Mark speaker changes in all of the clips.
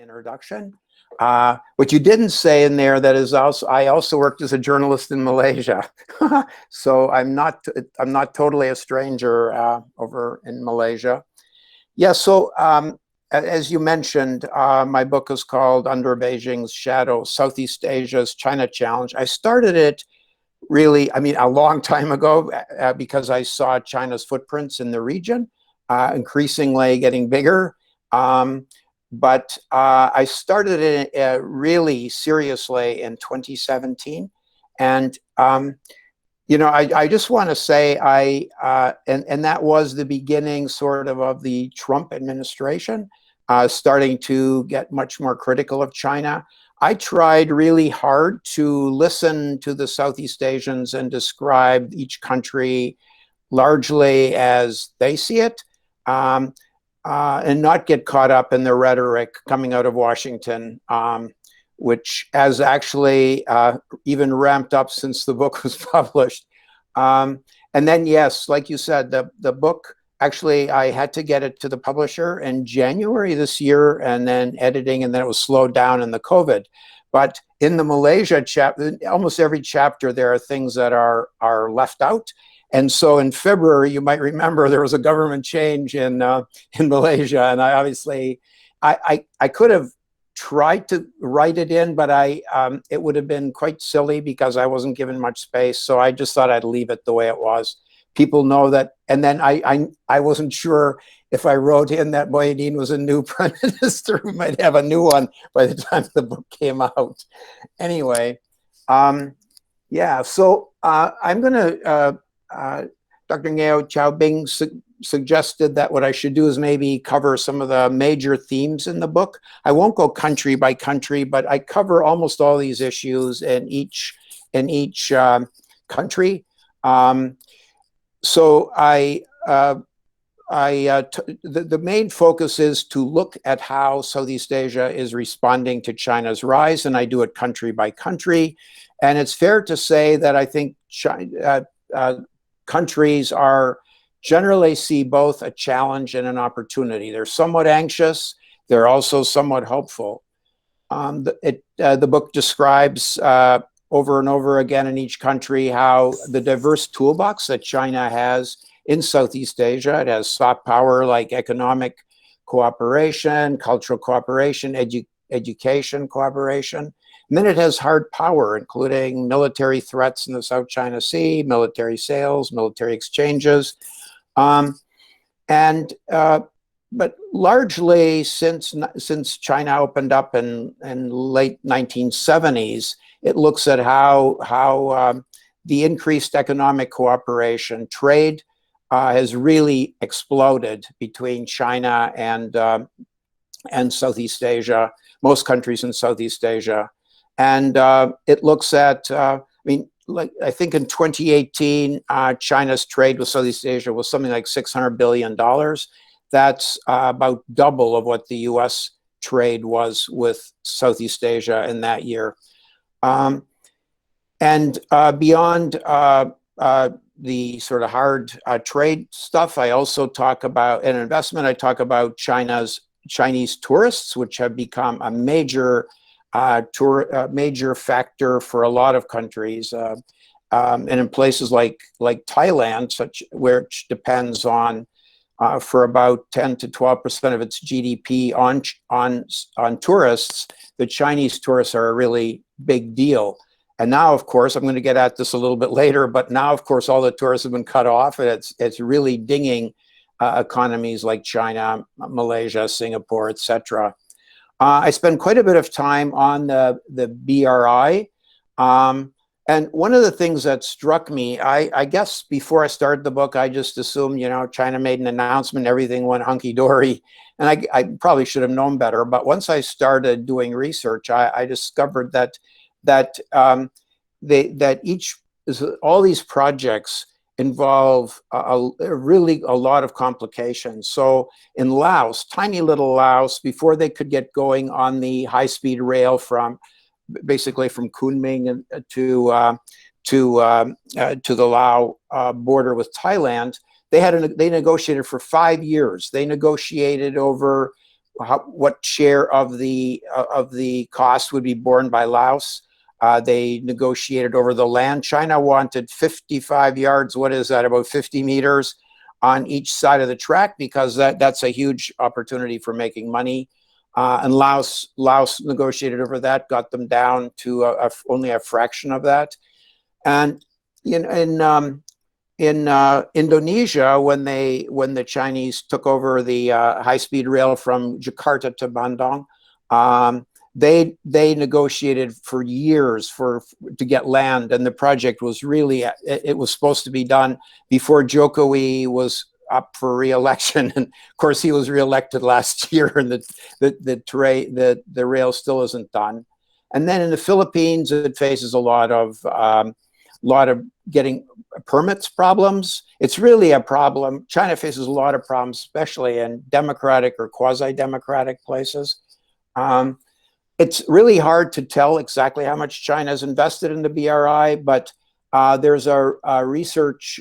Speaker 1: introduction. What you didn't say in there, that is also, I also worked as a journalist in Malaysia. So I'm not totally a stranger over in Malaysia. Yeah, so as you mentioned, my book is called Under Beijing's Shadow, Southeast Asia's China Challenge. I started it really, I mean, a long time ago because I saw China's footprints in the region increasingly getting bigger. But I started it really seriously in 2017. And, you know, I just want to say and that was the beginning sort of the Trump administration starting to get much more critical of China. I tried really hard to listen to the Southeast Asians and describe each country largely as they see it, and not get caught up in the rhetoric coming out of Washington, which has actually even ramped up since the book was published. And then, yes, like you said, the book, actually, I had to get it to the publisher in January this year, and then editing, and then it was slowed down in the COVID. But in the Malaysia chapter, almost every chapter, there are things that are left out. And so in February, you might remember there was a government change in Malaysia, and I obviously, I could have tried to write it in, but it would have been quite silly because I wasn't given much space. So I just thought I'd leave it the way it was. People know that, and then I wasn't sure if I wrote in that Muhyiddin was a new prime minister, we might have a new one by the time the book came out. Anyway, yeah, so I'm going to, Dr. NGEOW Chow-Bing suggested that what I should do is maybe cover some of the major themes in the book. I won't go country by country, but I cover almost all these issues in each country. So the main focus is to look at how Southeast Asia is responding to China's rise, and I do it country by country. And it's fair to say that I think countries generally see both a challenge and an opportunity. They're somewhat anxious. They're also somewhat hopeful. The book describes over and over again in each country how the diverse toolbox that China has in Southeast Asia. It has soft power like economic cooperation, cultural cooperation, education cooperation. And then it has hard power, including military threats in the South China Sea, military sales, military exchanges. But largely since China opened up in late 1970s, it looks at how the increased economic cooperation, trade has really exploded between China and Southeast Asia, most countries in Southeast Asia. And it looks at, I mean, like I think in 2018, China's trade with Southeast Asia was something like $600 billion. That's about double of what the US trade was with Southeast Asia in that year. And beyond the sort of hard trade stuff, I also talk about an investment. I talk about Chinese tourists, which have become a major major factor for a lot of countries, and in places like Thailand, which depends on for about 10 to 12% of its GDP on tourists. The Chinese tourists are a really big deal. And now, of course, I'm going to get at this a little bit later, but now, of course, all the tourists have been cut off, and it's really dinging economies like China, Malaysia, Singapore, etc. I spend quite a bit of time on the BRI. And one of the things that struck me, I guess before I started the book, I just assumed, you know, China made an announcement, everything went hunky-dory. And I probably should have known better. But once I started doing research, I discovered that all these projects involve really a lot of complications. So in Laos, tiny little Laos, before they could get going on the high-speed rail basically from Kunming to the Lao border with Thailand, they negotiated for 5 years. They negotiated over what share of the cost would be borne by Laos. They negotiated over the land. China wanted 55 yards, what is that, about 50 meters on each side of the track, because that's a huge opportunity for making money. And Laos negotiated over that, got them down to only a fraction of that. And in Indonesia, when the Chinese took over the high-speed rail from Jakarta to Bandung, they negotiated for years to get land, and the project was really, it was supposed to be done before Jokowi was up for re-election, and of course he was re-elected last year, and the rail still isn't done. And then in the Philippines, it faces a lot of getting permits problems. It's really a problem. China faces a lot of problems, especially in democratic or quasi-democratic places. It's really hard to tell exactly how much China has invested in the BRI, but there's a research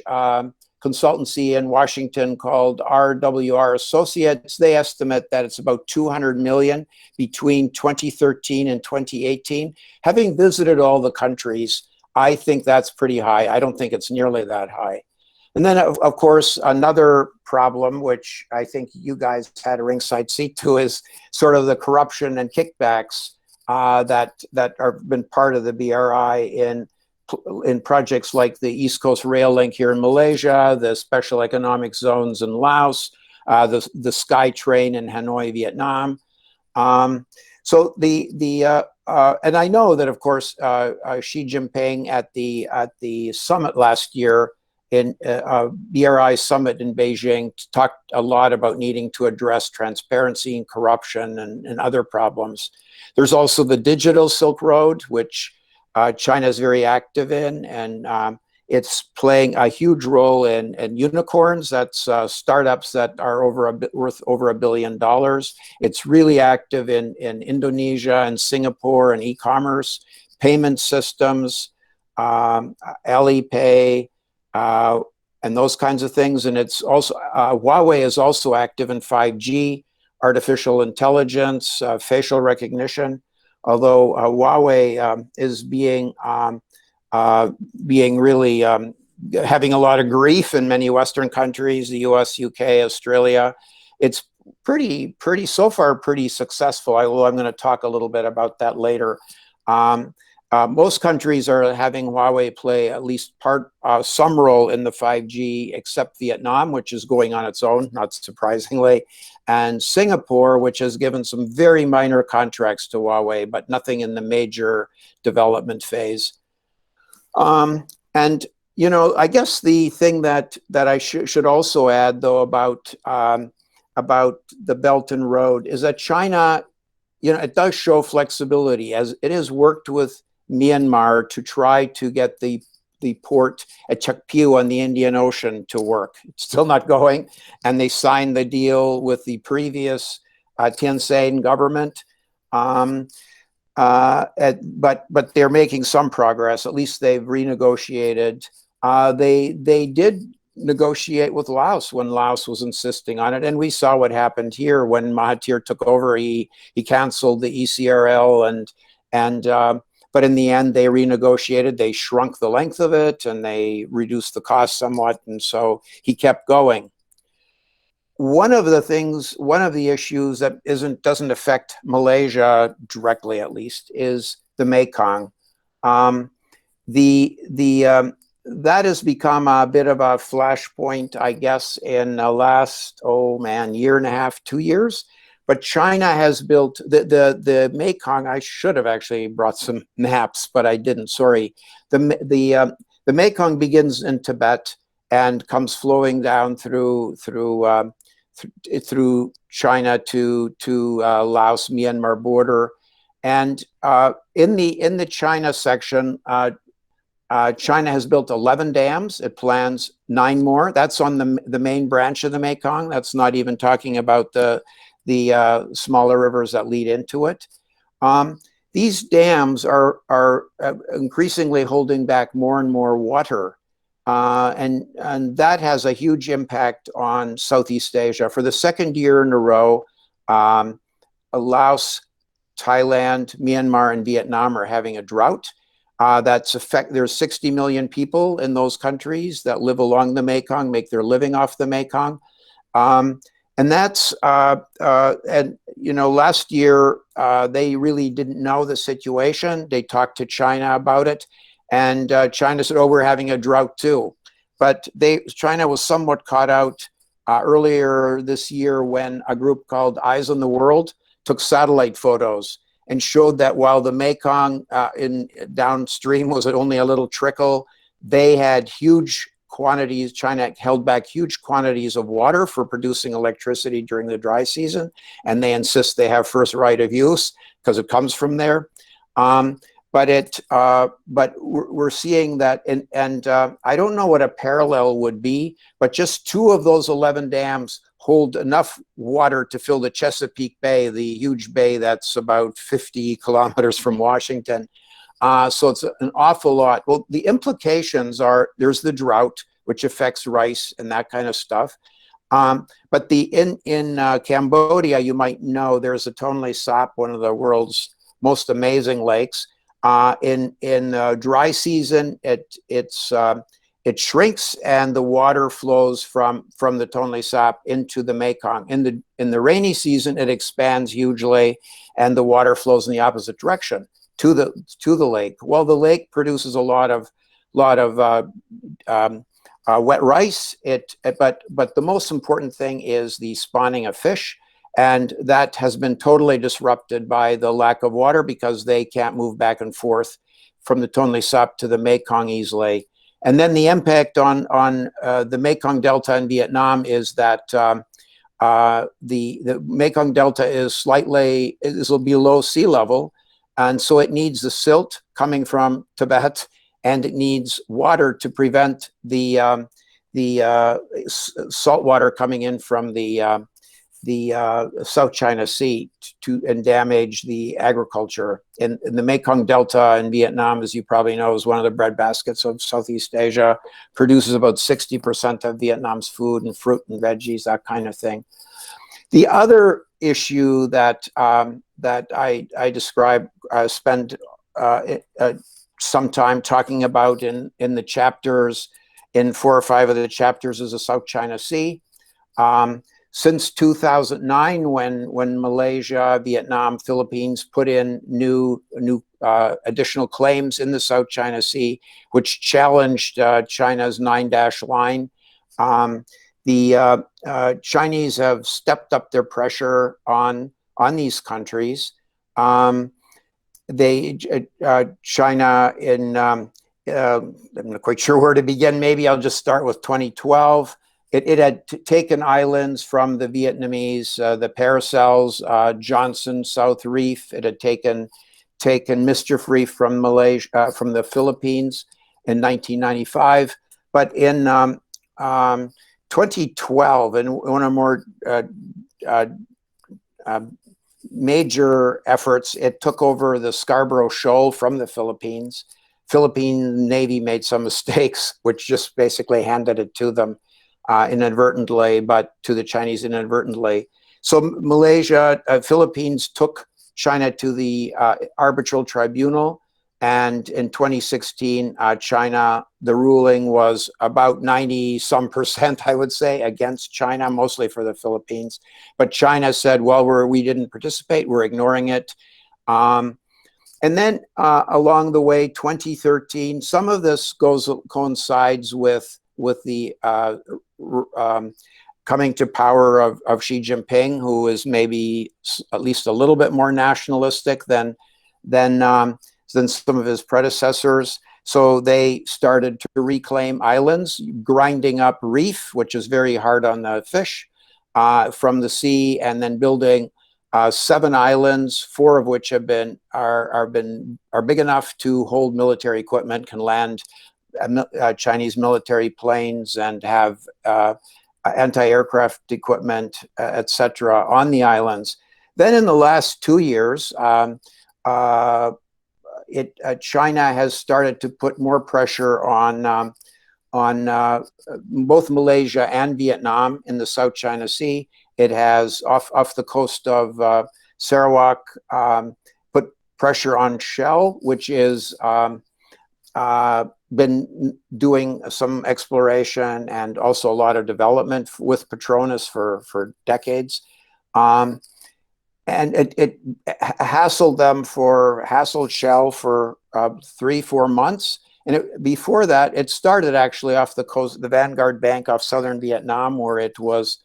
Speaker 1: consultancy in Washington called RWR Associates. They estimate that it's about 200 million between 2013 and 2018. Having visited all the countries, I think that's pretty high. I don't think it's nearly that high. And then, of course, another problem, which I think you guys had a ringside seat to, is sort of the corruption and kickbacks that have been part of the BRI in projects like the East Coast Rail Link here in Malaysia, the Special Economic Zones in Laos, the SkyTrain in Hanoi, Vietnam. So and I know that, of course, Xi Jinping at the summit last year, in BRI summit in Beijing, talked a lot about needing to address transparency and corruption and other problems. There's also the digital Silk Road, which China is very active in, and it's playing a huge role in unicorns. That's startups that are worth over $1 billion. It's really active in Indonesia and Singapore and e-commerce, payment systems, Alipay, and those kinds of things. And it's also, Huawei is also active in 5G, artificial intelligence, facial recognition, although Huawei is being really having a lot of grief in many Western countries, the US, UK, Australia. It's so far pretty successful, although I'm going to talk a little bit about that later. Most countries are having Huawei play at least some role in the 5G, except Vietnam, which is going on its own, not surprisingly, and Singapore, which has given some very minor contracts to Huawei, but nothing in the major development phase. And I guess the thing that I should also add, though, about the Belt and Road is that China, it does show flexibility, as it has worked with Myanmar to try to get the port at Chakpiu on the Indian Ocean to work. It's still not going, and they signed the deal with the previous Thein Sein government. But they're making some progress. At least they've renegotiated. They did negotiate with Laos when Laos was insisting on it, and we saw what happened here when Mahathir took over. He canceled the ECRL, but in the end they renegotiated. They shrunk the length of it and they reduced the cost somewhat, and so he kept going. One of the issues that doesn't affect Malaysia directly, at least, is the Mekong. That has become a bit of a flashpoint, I guess, in the last, year and a half, 2 years. But China has built the Mekong. I should have actually brought some maps, but I didn't. Sorry. The Mekong begins in Tibet and comes flowing down through China to Laos Myanmar border, and in the China section, China has built 11 dams. It plans 9 more. That's on the main branch of the Mekong. That's not even talking about the smaller rivers that lead into it. These dams are increasingly holding back more and more water. And that has a huge impact on Southeast Asia. For the second year in a row, Laos, Thailand, Myanmar, and Vietnam are having a drought. There's 60 million people in those countries that live along the Mekong, make their living off the Mekong. And that's, and you know, last year they really didn't know the situation. They talked to China about it, and China said, oh, we're having a drought too. But China was somewhat caught out earlier this year when a group called Eyes on the World took satellite photos and showed that while the Mekong downstream was only a little trickle, they had huge quantities. China held back huge quantities of water for producing electricity during the dry season, and they insist they have first right of use because it comes from there. But we're seeing that, and I don't know what a parallel would be, but just 2 of those 11 dams hold enough water to fill the Chesapeake Bay, the huge bay that's about 50 kilometers from Washington. So it's an awful lot. Well, the implications are there's the drought, which affects rice and that kind of stuff. But in Cambodia, you might know there's a Tonle Sap, one of the world's most amazing lakes. In dry season, it shrinks and the water flows from the Tonle Sap into the Mekong. In the rainy season, it expands hugely, and the water flows in the opposite direction to the lake. Well, the lake produces a lot of wet rice. But the most important thing is the spawning of fish. And that has been totally disrupted by the lack of water because they can't move back and forth from the Tonle Sap to the Mekong easily. And then the impact on the Mekong Delta in Vietnam is that the Mekong Delta is below sea level, and so it needs the silt coming from Tibet, and it needs water to prevent the salt water coming in from the South China Sea and damage the agriculture. In the Mekong Delta in Vietnam, as you probably know, is one of the breadbaskets of Southeast Asia, produces about 60% of Vietnam's food and fruit and veggies, that kind of thing. The other issue that I describe, spend some time talking about in the chapters, in 4 or 5 of the chapters, is the South China Sea. Since 2009, when Malaysia, Vietnam, Philippines put in new additional claims in the South China Sea, which challenged China's 9-dash line, the Chinese have stepped up their pressure on these countries. China in I'm not quite sure where to begin. Maybe I'll just start with 2012. It had taken islands from the Vietnamese, the Paracels, Johnson, South Reef. It had taken Mischief Reef from Malaysia, from the Philippines in 1995. But in 2012, and one of more major efforts, it took over the Scarborough Shoal from the Philippines. Philippine Navy made some mistakes, which just basically handed it to them. Inadvertently, but to the Chinese inadvertently. So Malaysia, Philippines took China to the arbitral tribunal, and in 2016, China, the ruling was about 90-some%, I would say, against China, mostly for the Philippines. But China said, well, we didn't participate, we're ignoring it. And then along the way, 2013, some of this coincides with the coming to power of Xi Jinping, who is maybe at least a little bit more nationalistic than some of his predecessors. So they started to reclaim islands, grinding up reef, which is very hard on the fish, from the sea, and then building 7 islands, 4 of which are big enough to hold military equipment, can land Chinese military planes and have anti-aircraft equipment, etc., on the islands. Then in the last 2 years, China has started to put more pressure on both Malaysia and Vietnam in the South China Sea. It has, off the coast of Sarawak, put pressure on Shell, which is been doing some exploration and also a lot of development with Petronas for decades. And it hassled Shell for 3-4 months. And before that, it started actually off the coast, the Vanguard Bank off southern Vietnam, where it was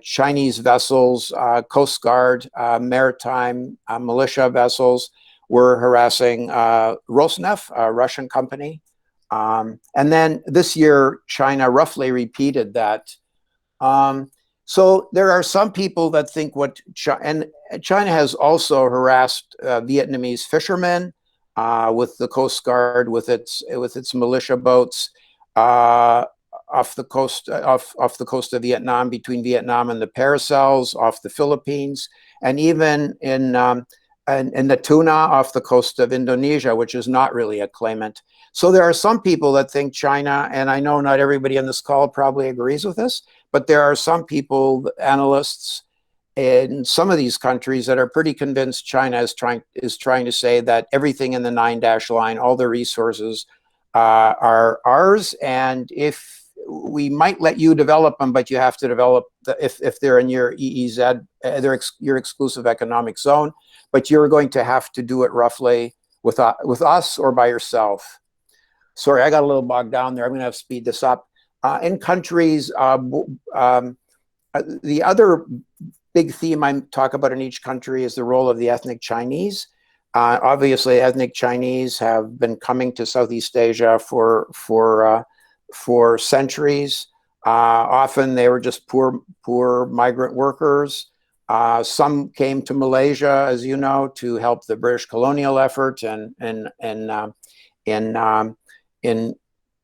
Speaker 1: Chinese vessels, Coast Guard, maritime militia vessels were harassing Rosneft, a Russian company. And then this year, China roughly repeated that. So there are some people that think and China has also harassed Vietnamese fishermen with the Coast Guard, with its militia boats off the coast of Vietnam, between Vietnam and the Paracels, off the Philippines, and even in Natuna off the coast of Indonesia, which is not really a claimant. So there are some people that think China, and I know not everybody on this call probably agrees with this, but there are some people, analysts in some of these countries, that are pretty convinced China is trying to say that everything in the 9-dash line, all the resources are ours, and if we might let you develop them, but you have to develop if they're in your EEZ, your exclusive economic zone, but you're going to have to do it roughly with us or by yourself. Sorry, I got a little bogged down there. I'm going to have to speed this up. In countries, the other big theme I talk about in each country is the role of the ethnic Chinese. Obviously, ethnic Chinese have been coming to Southeast Asia for centuries. Often they were just poor migrant workers. Some came to Malaysia, as you know, to help the British colonial effort in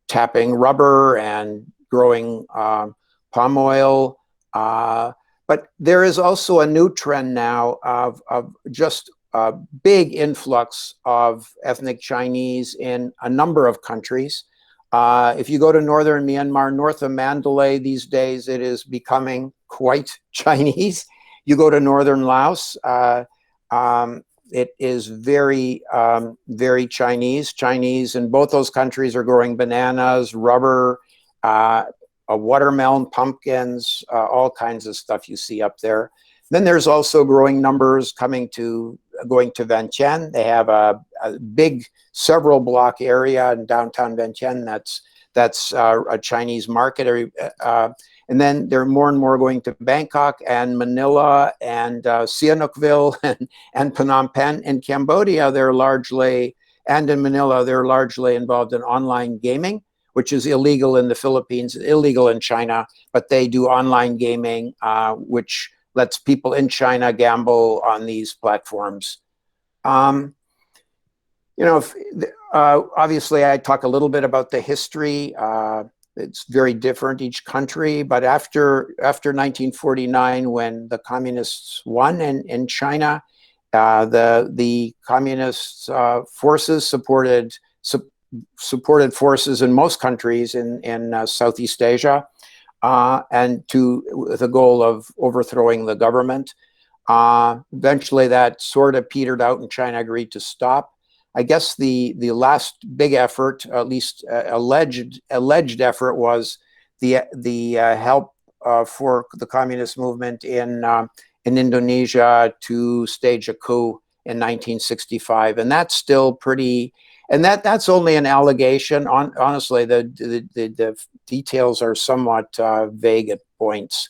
Speaker 1: tapping rubber and growing palm oil. But there is also a new trend now of just a big influx of ethnic Chinese in a number of countries. If you go to northern Myanmar, north of Mandalay these days, it is becoming quite Chinese. You go to northern Laos, it is very, very Chinese. Chinese in both those countries are growing bananas, rubber, watermelon, pumpkins, all kinds of stuff you see up there. Then there's also growing numbers going to Vientiane. They have a big several block area in downtown Vientiane that's a Chinese market. And then there are more and more going to Bangkok and Manila and Sihanoukville and Phnom Penh. In Cambodia, and in Manila, they're largely involved in online gaming, which is illegal in the Philippines, illegal in China, but they do online gaming, which lets people in China gamble on these platforms. Obviously, I talk a little bit about the history. It's very different each country, but after 1949, when the communists won in China, the communist forces supported forces in most countries in Southeast Asia, and with the goal of overthrowing the government. Eventually, that sort of petered out, and China agreed to stop. I guess the last big effort, at least alleged effort, was the help for the communist movement in Indonesia to stage a coup in 1965, and that's still pretty. And that's only an allegation. Honestly, the details are somewhat vague at points.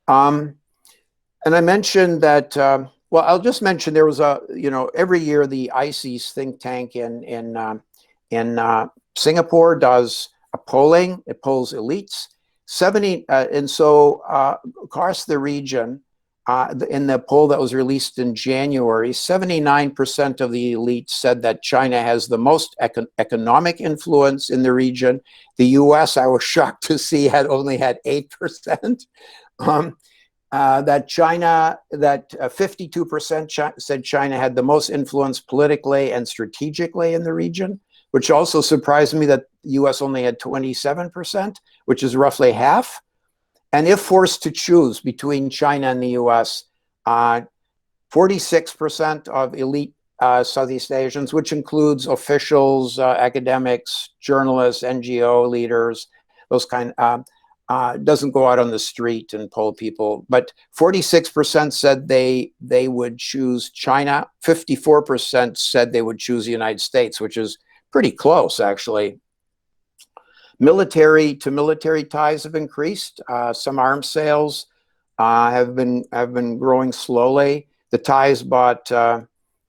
Speaker 1: And I mentioned that. Well, I'll just mention there was every year the ICS think tank in Singapore does a polling. It polls elites. 70 and so across the region, in the poll that was released in January, 79% of the elites said that China has the most economic influence in the region. The US, I was shocked to see, only had 8%. That 52% said China had the most influence politically and strategically in the region, which also surprised me that the US only had 27%, which is roughly half. And if forced to choose between China and the US, 46% of elite Southeast Asians, which includes officials, academics, journalists, NGO leaders, those kind, doesn't go out on the street and poll people, but 46% said they would choose China. 54% said they would choose the United States, which is pretty close, actually. Military to military ties have increased. Some arms sales have been growing slowly. The ties bought,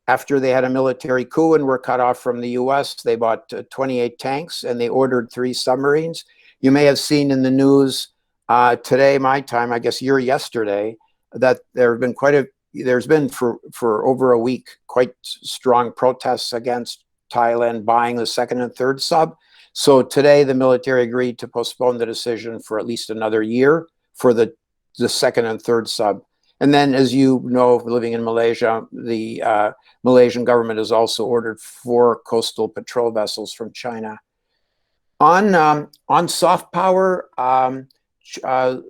Speaker 1: after they had a military coup and were cut off from the US, they bought 28 tanks and they ordered 3 submarines. You may have seen in the news today, my time, I guess yesterday, that there's been for over a week quite strong protests against Thailand buying the 2nd and 3rd sub. So today the military agreed to postpone the decision for at least another year for the 2nd and 3rd sub. And then, as you know, living in Malaysia, the Malaysian government has also ordered 4 coastal patrol vessels from China. On soft power,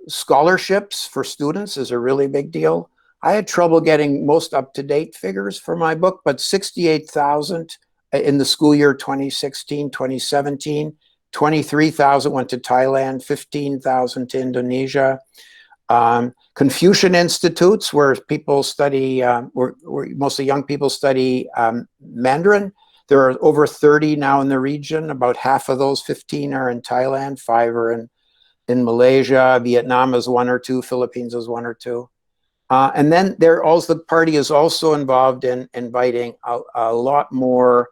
Speaker 1: scholarships for students is a really big deal. I had trouble getting most up-to-date figures for my book, but 68,000 in the school year 2016, 2017, 23,000 went to Thailand, 15,000 to Indonesia. Confucian institutes where people study, where mostly young people study Mandarin. There are over 30 now in the region. About half of those 15 are in Thailand, 5 are in Malaysia. Vietnam is 1 or 2, Philippines is 1 or 2. And then the party is also involved in inviting a lot more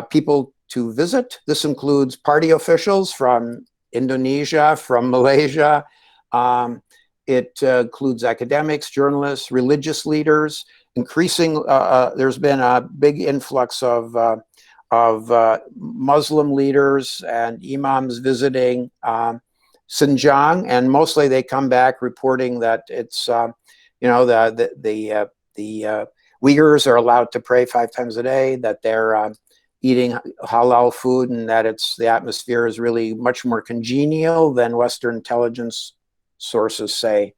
Speaker 1: people to visit. This includes party officials from Indonesia, from Malaysia. It includes academics, journalists, religious leaders. There's been a big influx of Muslim leaders and imams visiting Xinjiang, and mostly they come back reporting that it's you know, the Uyghurs are allowed to pray 5 times a day, that they're eating halal food, and that the atmosphere is really much more congenial than Western intelligence sources say.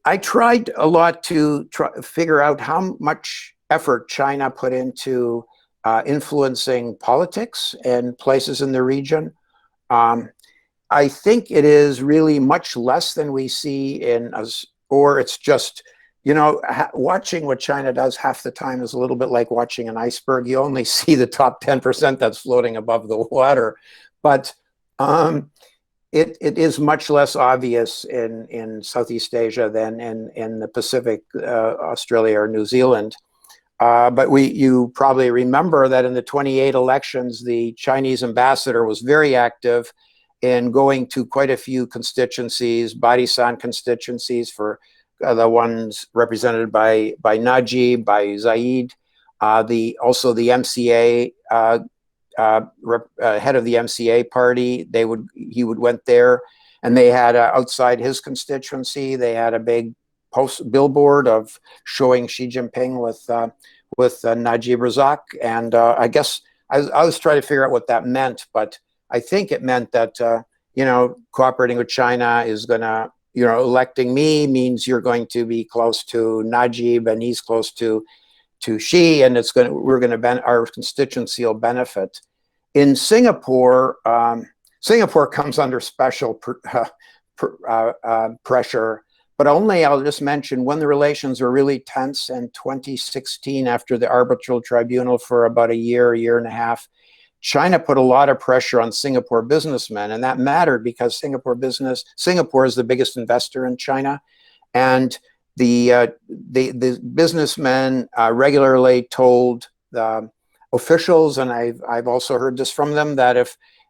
Speaker 1: I tried a lot to figure out how much effort China put into influencing politics in places in the region. I think it is really much less than we see or it's just, you know, watching what China does half the time is a little bit like watching an iceberg. You only see the top 10% that's floating above the water. But it is much less obvious in Southeast Asia than in the Pacific, Australia or New Zealand. But you probably remember that in the 28 elections, the Chinese ambassador was very active in going to quite a few constituencies, Barisan constituencies for the ones represented by Najib, by Zaid, also the MCA, head of the MCA party, he went there, and they had outside his constituency, they had a big billboard of showing Xi Jinping with Najib Razak, and I guess I was trying to figure out what that meant, but I think it meant that you know, cooperating with China is gonna, you know, electing me means you're going to be close to Najib and he's close to Xi, and our constituency will benefit. In Singapore, Singapore comes under special pressure, but only, I'll just mention, when the relations were really tense in 2016 after the arbitral tribunal for about a year and a half, China put a lot of pressure on Singapore businessmen, and that mattered because Singapore is the biggest investor in China, and the businessmen regularly told the officials, and I've also heard this from them, that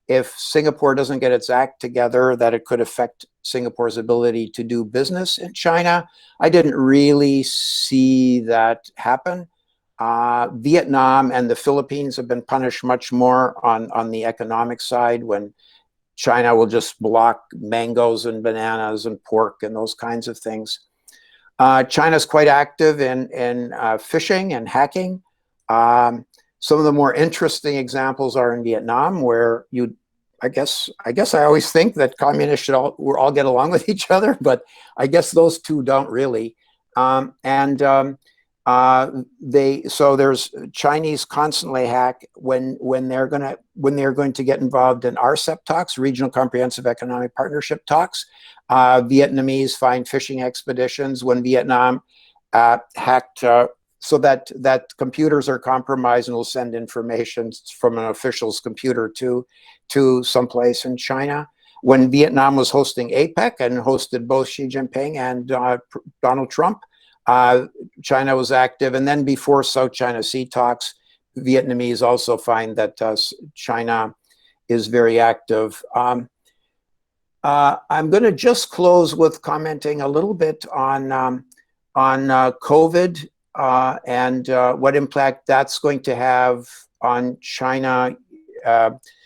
Speaker 1: if Singapore doesn't get its act together, that it could affect Singapore's ability to do business in China. I didn't really see that happen. Vietnam and the Philippines have been punished much more on the economic side, when China will just block mangoes and bananas and pork and those kinds of things. China's quite active in phishing and hacking. Some of the more interesting examples are in Vietnam, where I guess I always think that communists should all get along with each other, but I guess those two don't really. So there's Chinese constantly hack when they're going to get involved in RCEP talks, Regional Comprehensive Economic Partnership talks. Vietnamese find fishing expeditions when Vietnam hacked so that computers are compromised and will send information from an official's computer to someplace in China. When Vietnam was hosting APEC and hosted both Xi Jinping and Donald Trump, China was active. And then before South China Sea talks, Vietnamese also find that China is very active. I'm going to just close with commenting a little bit on COVID and what impact that's going to have on China,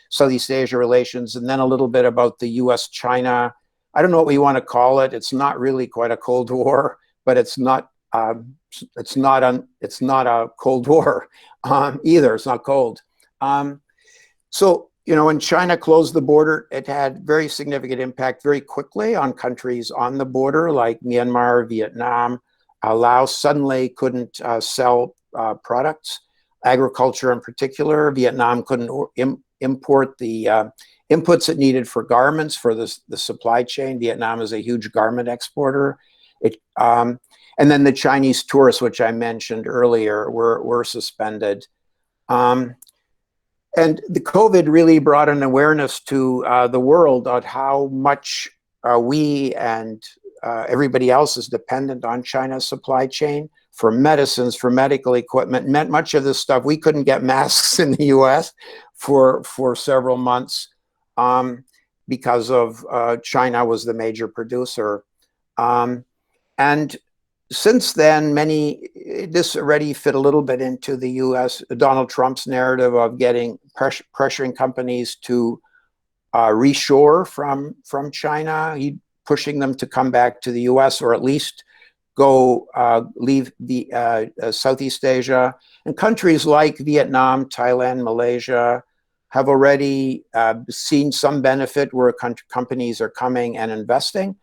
Speaker 1: Southeast Asia relations, and then a little bit about the U.S.-China. I don't know what we want to call it. It's not really quite a Cold War, but it's not a Cold War either. It's not cold. So, when China closed the border, it had very significant impact very quickly on countries on the border like Myanmar, Vietnam. Laos suddenly couldn't sell products, agriculture in particular. Vietnam couldn't import the inputs it needed for garments for the supply chain. Vietnam is a huge garment exporter. And then the Chinese tourists, which I mentioned earlier, were suspended. And the COVID really brought an awareness to the world on how much we and everybody else is dependent on China's supply chain for medicines, for medical equipment. Meant much of this stuff, we couldn't get masks in the US for several months because of China was the major producer. And since then, this already fit a little bit into the US, Donald Trump's narrative of pressuring companies to reshore from China. He pushing them to come back to the US or at least go leave the Southeast Asia. And countries like Vietnam, Thailand, Malaysia have already seen some benefit where companies are coming and investing.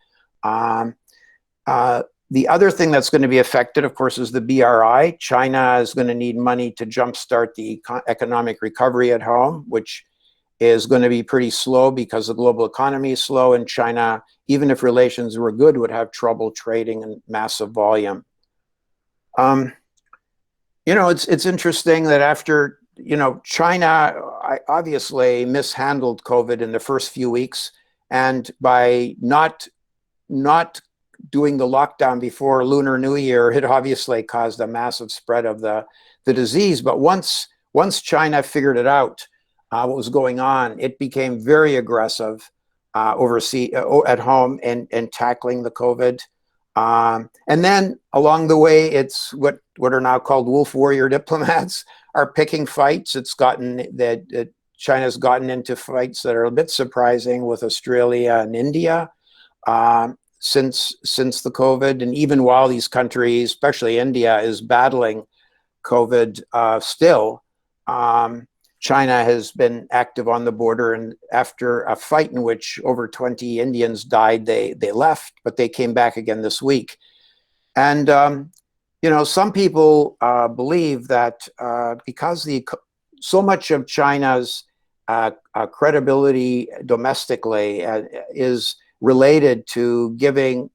Speaker 1: The other thing that's going to be affected, of course, is the BRI. China is going to need money to jumpstart the economic recovery at home, which is going to be pretty slow because the global economy is slow, and China, even if relations were good, would have trouble trading in massive volume. It's interesting that after, China obviously mishandled COVID in the first few weeks, and by not doing the lockdown before Lunar New Year, it obviously caused a massive spread of the disease. But once China figured it out, what was going on, it became very aggressive at home and tackling the COVID. And then along the way, it's what are now called wolf warrior diplomats are picking fights. China's gotten into fights that are a bit surprising with Australia and India since the COVID. And even while these countries, especially India, is battling COVID still, China has been active on the border, and after a fight in which over 20 Indians died, they left, but they came back again this week. And some people believe that because so much of China's credibility domestically is related to getting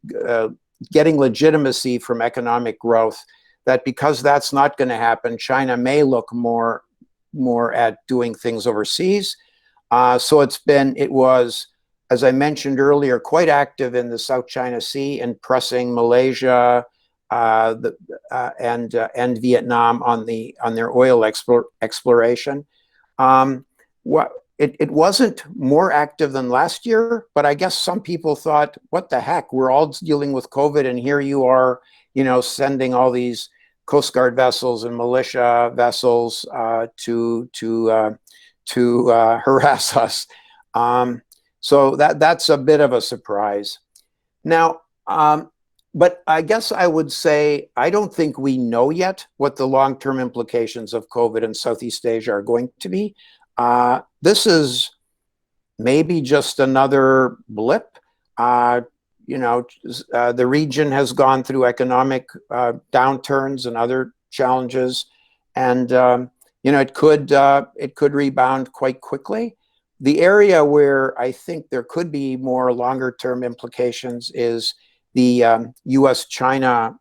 Speaker 1: legitimacy from economic growth, that because that's not going to happen, China may look more at doing things overseas. So it was, as I mentioned earlier, quite active in the South China Sea and pressing Malaysia and Vietnam on their oil exploration. It wasn't more active than last year, but I guess some people thought, what the heck, we're all dealing with COVID, and here you are, sending all these Coast Guard vessels and militia vessels to harass us. So that's a bit of a surprise. Now, but I guess I would say I don't think we know yet what the long-term implications of COVID in Southeast Asia are going to be. This is maybe just another blip. You know, the region has gone through economic downturns and other challenges, and you know, it could rebound quite quickly. The area where I think there could be more longer-term implications is the U.S.-China,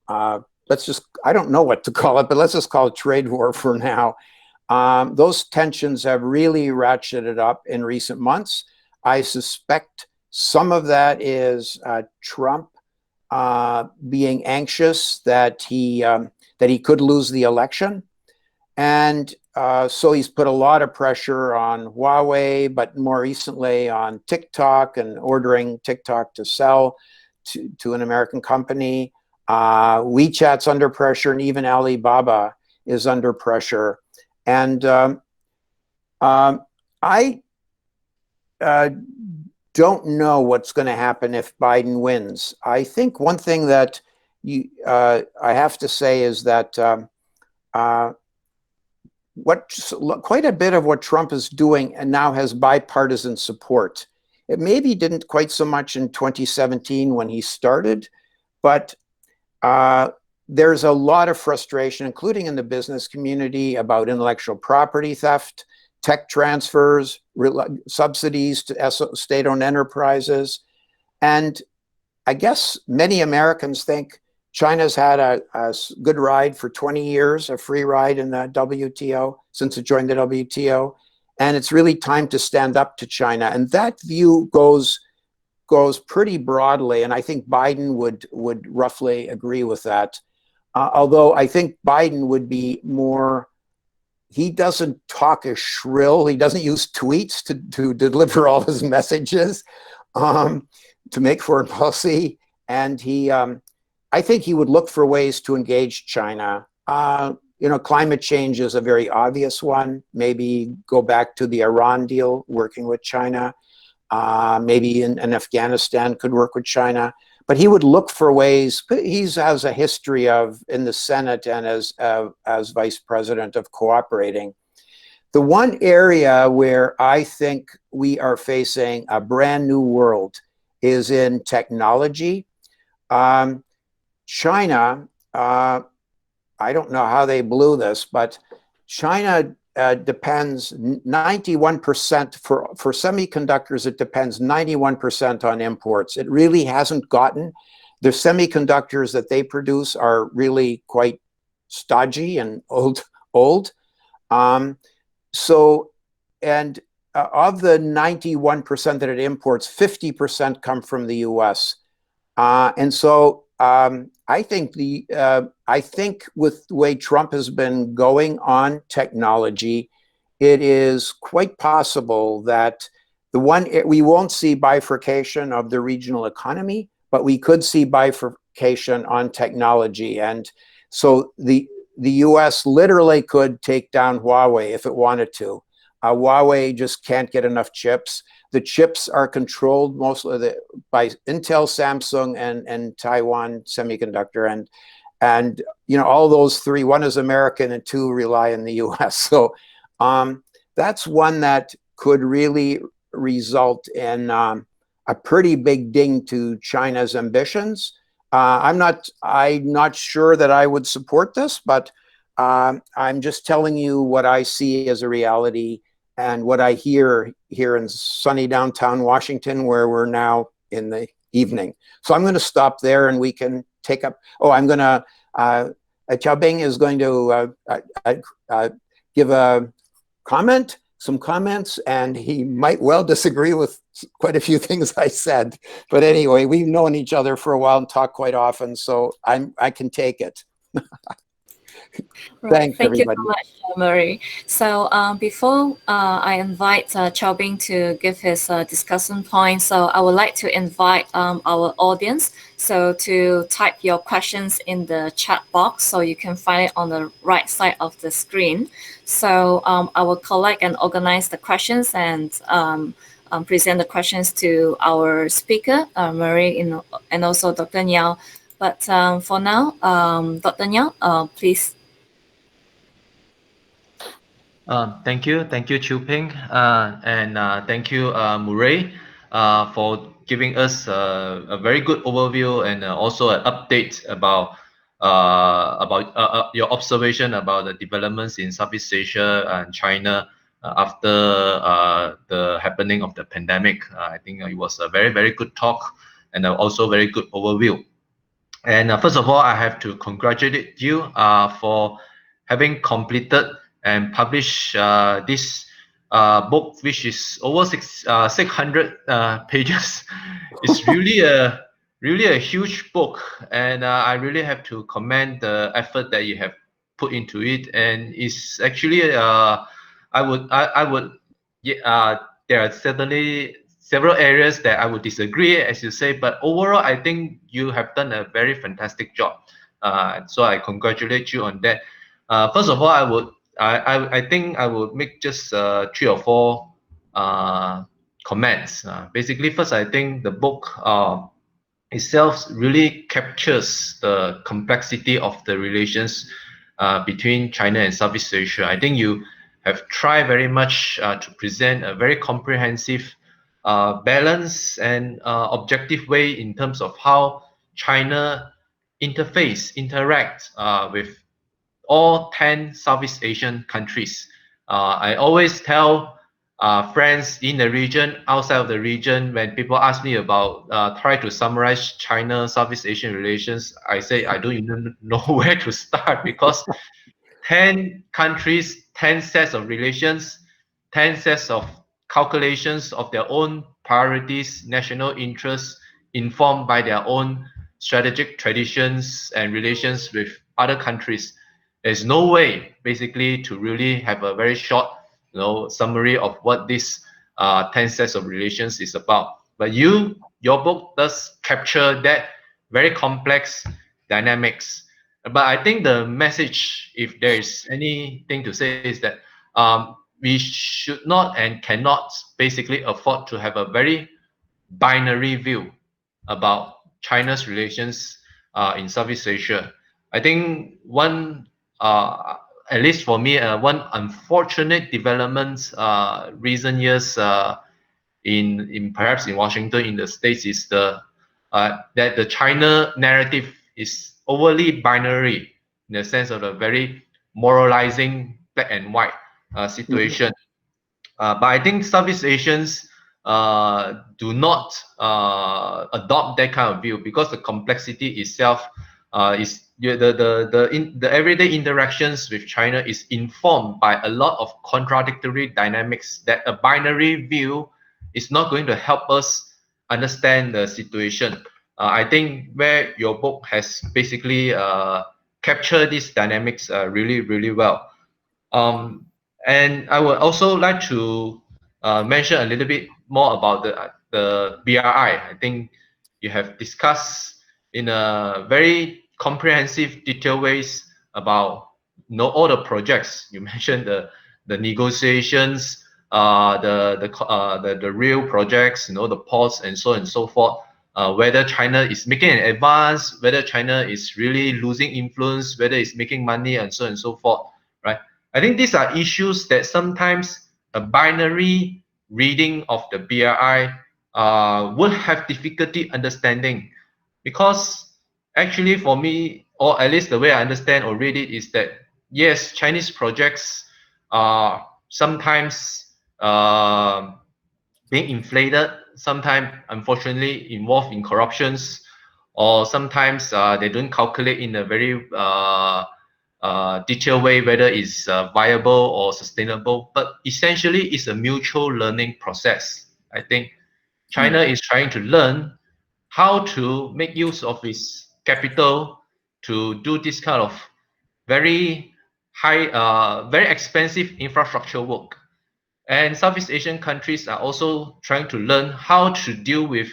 Speaker 1: I don't know what to call it, but let's just call it trade war for now. Those tensions have really ratcheted up in recent months. I suspect some of that is Trump being anxious that he could lose the election. And so he's put a lot of pressure on Huawei, but more recently on TikTok, and ordering TikTok to sell to an American company. WeChat's under pressure, and even Alibaba is under pressure. And I don't know what's going to happen if Biden wins. I think one thing that I have to say is that quite a bit of what Trump is doing and now has bipartisan support. It maybe didn't quite so much in 2017 when he started, but there's a lot of frustration, including in the business community, about intellectual property theft, tech transfers, subsidies to state-owned enterprises. And I guess many Americans think China's had a good ride for 20 years, a free ride in the WTO since it joined the WTO. And it's really time to stand up to China. And that view goes pretty broadly. And I think Biden would roughly agree with that. Although I think Biden would be more, he doesn't talk as shrill. He doesn't use tweets to deliver all his messages to make foreign policy. And I think he would look for ways to engage China. You know, climate change is a very obvious one. Maybe go back to the Iran deal, working with China. Maybe in Afghanistan could work with China. But he would look for ways. He has a history of, in the Senate and as vice president, of cooperating. The one area where I think we are facing a brand new world is in technology. China, I don't know how they blew this, but China depends 91% for semiconductors. It depends 91% on imports. It really hasn't gotten, the semiconductors that they produce are really quite stodgy and old. So, and of the 91% that it imports, 50% come from the US. And so I think with the way Trump has been going on technology, it is quite possible that we won't see bifurcation of the regional economy, but we could see bifurcation on technology. And so the US literally could take down Huawei if it wanted to. Huawei just can't get enough chips. The chips are controlled mostly by Intel, Samsung, and Taiwan Semiconductor, and you know, all those three. One is American, and two rely on the U.S. So that's one that could really result in a pretty big ding to China's ambitions. I'm not sure that I would support this, but I'm just telling you what I see as a reality. And what I hear here in sunny downtown Washington, where we're now in the evening. So I'm going to stop there, and we can take up. Oh, I'm going to. Chow-Bing is going to give some comments, and he might well disagree with quite a few things I said. But anyway, we've known each other for a while and talk quite often, so I can take it.
Speaker 2: Right.
Speaker 1: Thanks,
Speaker 2: Thank
Speaker 1: everybody.
Speaker 2: you so much, Murray. So before I invite Chow-Bing to give his discussion point, so I would like to invite our audience to type your questions in the chat box, so you can find it on the right side of the screen. So I will collect and organize the questions and present the questions to our speaker, Murray, and also Dr. Ngiao. But for now, Dr. Ngiao, please.
Speaker 3: Thank you, Chow-Bing, and thank you, Murray, for giving us a very good overview and also an update about your observation about the developments in Southeast Asia and China after the happening of the pandemic. I think it was a very good talk and also very good overview. And first of all, I have to congratulate you for having completed and published this book, which is over 600 pages. It's really a huge book, and I really have to commend the effort that you have put into it. And it's actually I would yeah, there are certainly several areas that I would disagree, as you say, but overall, I think you have done a very fantastic job. So I congratulate you on that. First of all, I think I would make just 3 or 4 comments. Basically, first, I think the book itself really captures the complexity of the relations between China and Southeast Asia. I think you have tried very much to present a very comprehensive, balanced, and objective way in terms of how China interact with all 10 Southeast Asian countries. I always tell friends in the region, outside of the region, when people ask me about try to summarize China Southeast Asian relations, I say I don't even know where to start, because 10 countries, 10 sets of relations, 10 sets of calculations of their own priorities, national interests, informed by their own strategic traditions and relations with other countries. There's no way, basically, to really have a very short, summary of what this 10 sets of relations is about. But your book does capture that very complex dynamics. But I think the message, if there is anything to say, is that we should not and cannot basically afford to have a very binary view about China's relations in Southeast Asia. I think at least for me, one unfortunate development recent years in perhaps in Washington, in the States, is that the China narrative is overly binary, in the sense of a very moralizing black and white situation. But I think Southeast Asians do not adopt that kind of view, because the complexity itself is the everyday interactions with China is informed by a lot of contradictory dynamics that a binary view is not going to help us understand the situation. I think where your book has basically captured these dynamics really well. And I would also like to mention a little bit more about the BRI. I think you have discussed in a very comprehensive, detailed ways about all the projects. You mentioned the negotiations, the real projects, the ports, and so on and so forth. Whether China is making an advance, whether China is really losing influence, whether it's making money, and so on and so forth, right? I think these are issues that sometimes a binary reading of the BRI would have difficulty understanding, because actually for me, or at least the way I understand or read it, is that yes, Chinese projects are sometimes being inflated, sometimes unfortunately involved in corruptions, or sometimes they don't calculate in a very detailed way whether it's viable or sustainable. But essentially, it's a mutual learning process. I think China is trying to learn how to make use of its capital to do this kind of very very expensive infrastructure work. And Southeast Asian countries are also trying to learn how to deal with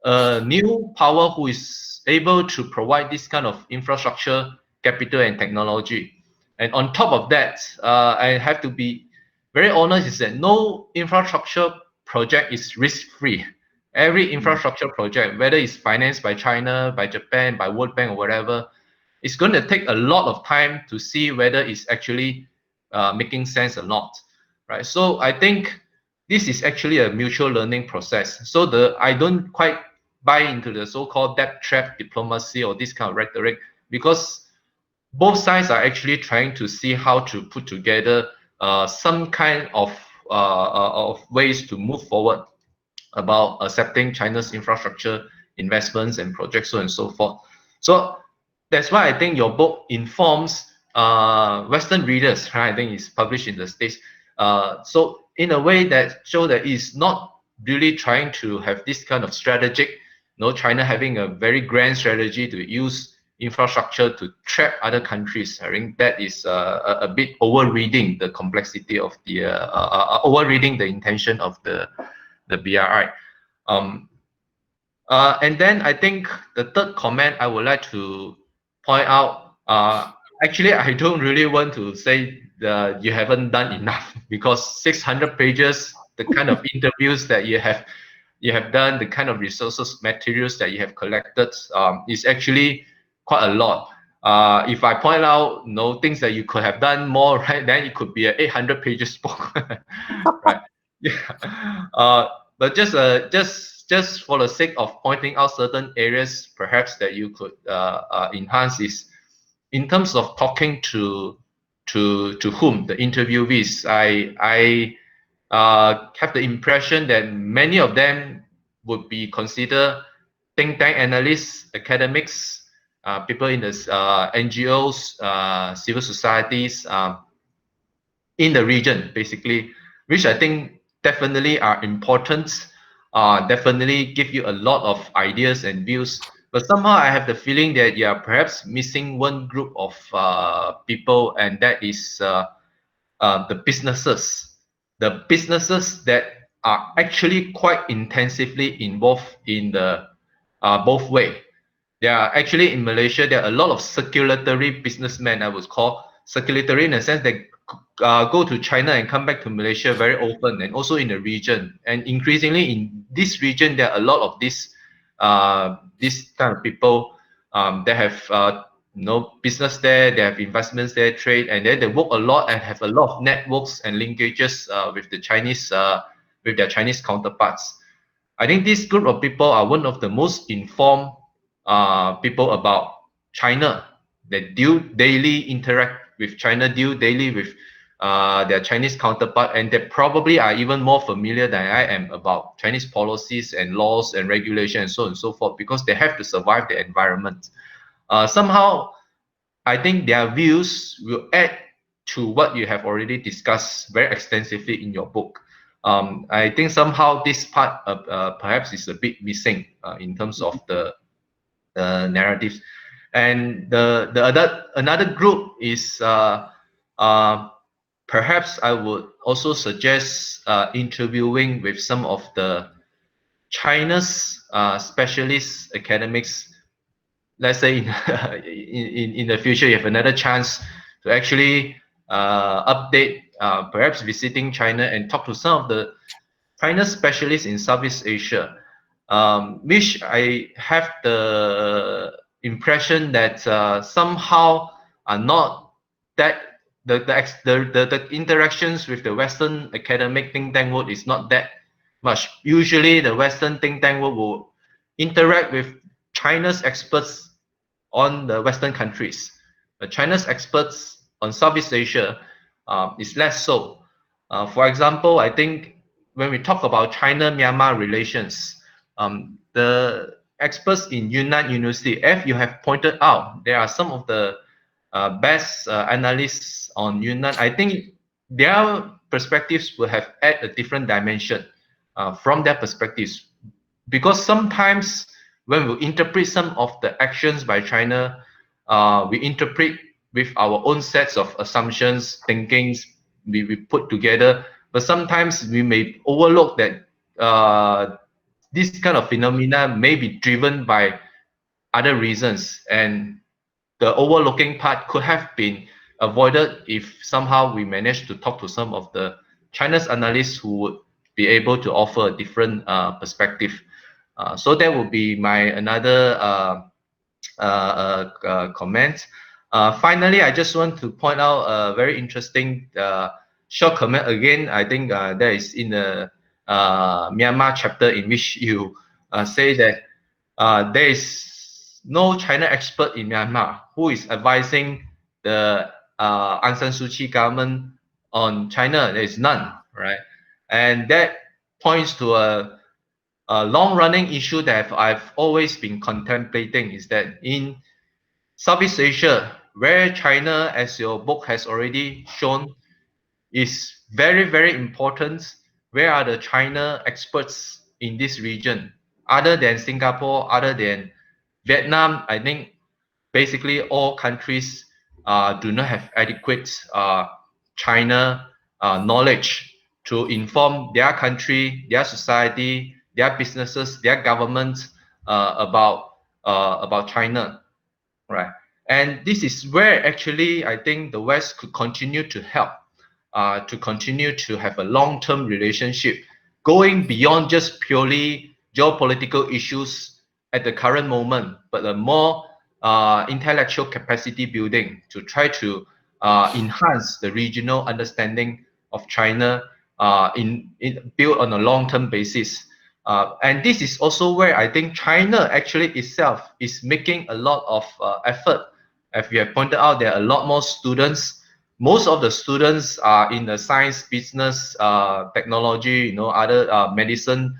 Speaker 3: a new power who is able to provide this kind of infrastructure, capital, and technology. And on top of that, I have to be very honest, is that no infrastructure project is risk-free. Every infrastructure project, whether it's financed by China, by Japan, by World Bank, or whatever, it's going to take a lot of time to see whether it's actually making sense or not, right? So I think this is actually a mutual learning process. So I don't quite buy into the so-called debt trap diplomacy or this kind of rhetoric, because both sides are actually trying to see how to put together some kind of ways to move forward about accepting China's infrastructure investments and projects, so on and so forth. So that's why I think your book informs Western readers, right? I think it's published in the States. So in a way that show that it's not really trying to have this kind of strategic, China having a very grand strategy to use infrastructure to trap other countries. I think that is a bit over-reading the complexity of the, over-reading the intention of the BRI. And then I think the third comment I would like to point out, actually, I don't really want to say that you haven't done enough, because 600 pages, the kind of interviews that you have done, the kind of resources, materials that you have collected, is actually quite a lot. If I point out things that you could have done more, right, then it could be an 800 pages book, right? Yeah. But just for the sake of pointing out certain areas, perhaps that you could enhance, is in terms of talking to whom the interviewees. I have the impression that many of them would be considered think tank analysts, academics, people in the NGOs, civil societies in the region, basically, which I think definitely are important, definitely give you a lot of ideas and views. But somehow I have the feeling that you are perhaps missing one group of people, and that is the businesses that are actually quite intensively involved in the both way. Yeah, actually in Malaysia, there are a lot of circulatory businessmen, I would call circulatory in the sense that go to China and come back to Malaysia very often, and also in the region. And increasingly in this region, there are a lot of this kind of people that have business there, they have investments there, trade, and then they work a lot and have a lot of networks and linkages with the Chinese, with their Chinese counterparts. I think this group of people are one of the most informed people about China, that daily interact with China, deal daily with their Chinese counterpart, and they probably are even more familiar than I am about Chinese policies and laws and regulations and so on and so forth, because they have to survive the environment. Somehow, I think their views will add to what you have already discussed very extensively in your book. I think somehow this part perhaps is a bit missing in terms of the narratives. And another group is perhaps I would also suggest interviewing with some of the China's specialist academics. Let's say in the future, you have another chance to actually update, perhaps visiting China and talk to some of the China specialists in Southeast Asia, which I have the impression that somehow are not that the interactions with the Western academic think tank world is not that much. Usually, the Western think tank world will interact with China's experts on the Western countries. But China's experts on Southeast Asia is less so. For example, I think when we talk about China-Myanmar relations, the experts in Yunnan University, as you have pointed out, there are some of the best analysts on Yunnan. I think their perspectives will have add a different dimension from their perspectives, because sometimes when we interpret some of the actions by China, we interpret with our own sets of assumptions, thinkings we put together, but sometimes we may overlook that this kind of phenomena may be driven by other reasons, and the overlooking part could have been avoided if somehow we managed to talk to some of the China's analysts who would be able to offer a different perspective. So that would be my another comment. Finally, I just want to point out a very interesting short comment again. I think that is in the Myanmar chapter, in which you say that there is no China expert in Myanmar who is advising the Aung San Suu Kyi government on China. There is none, right? And that points to a long-running issue that I've always been contemplating, is that in Southeast Asia, where China, as your book has already shown, is very, very important. Where are the China experts in this region? Other than Singapore, other than Vietnam, I think basically all countries do not have adequate China knowledge to inform their country, their society, their businesses, their governments about China, right? And this is where actually I think the West could continue to help, to continue to have a long-term relationship, going beyond just purely geopolitical issues at the current moment, but a more intellectual capacity building to try to enhance the regional understanding of China built on a long-term basis. And this is also where I think China actually itself is making a lot of effort. As we have pointed out, there are a lot more students. Most of the students are in the science, business, technology, other medicine,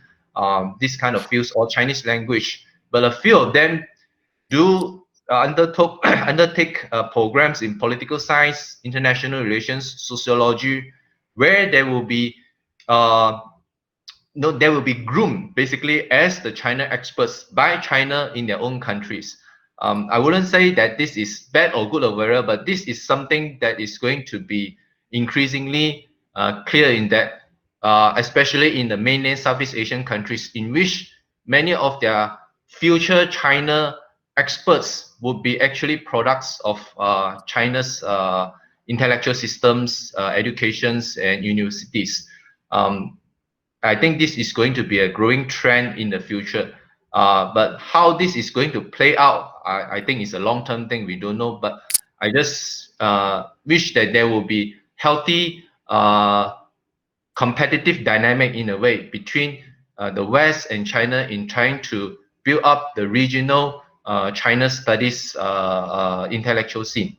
Speaker 3: this kind of fields, or Chinese language. But a few of them do undertake programs in political science, international relations, sociology, where there will be they will be groomed basically as the China experts by China in their own countries. I wouldn't say that this is bad or good or whatever, but this is something that is going to be increasingly clear in that, especially in the mainland Southeast Asian countries, in which many of their future China experts would be actually products of China's intellectual systems, educations, and universities. I think this is going to be a growing trend in the future. But how this is going to play out, I think it's a long-term thing. We don't know. But I just wish that there will be healthy competitive dynamic in a way between the West and China in trying to build up the regional China studies intellectual scene.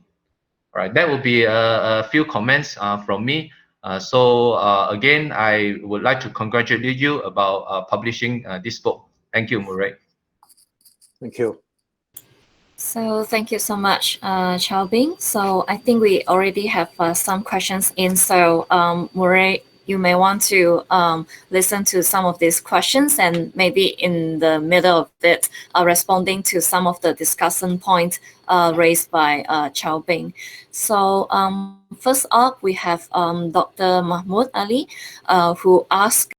Speaker 3: All right, that will be a few comments from me. Again, I would like to congratulate you about publishing this book. Thank you, Murray.
Speaker 1: Thank you.
Speaker 2: So thank you so much, Chow-Bing. So I think we already have some questions in. So Murray, you may want to listen to some of these questions, and maybe in the middle of it, responding to some of the discussion points raised by Chow-Bing. So first up, we have Dr. Mahmoud Ali, who asked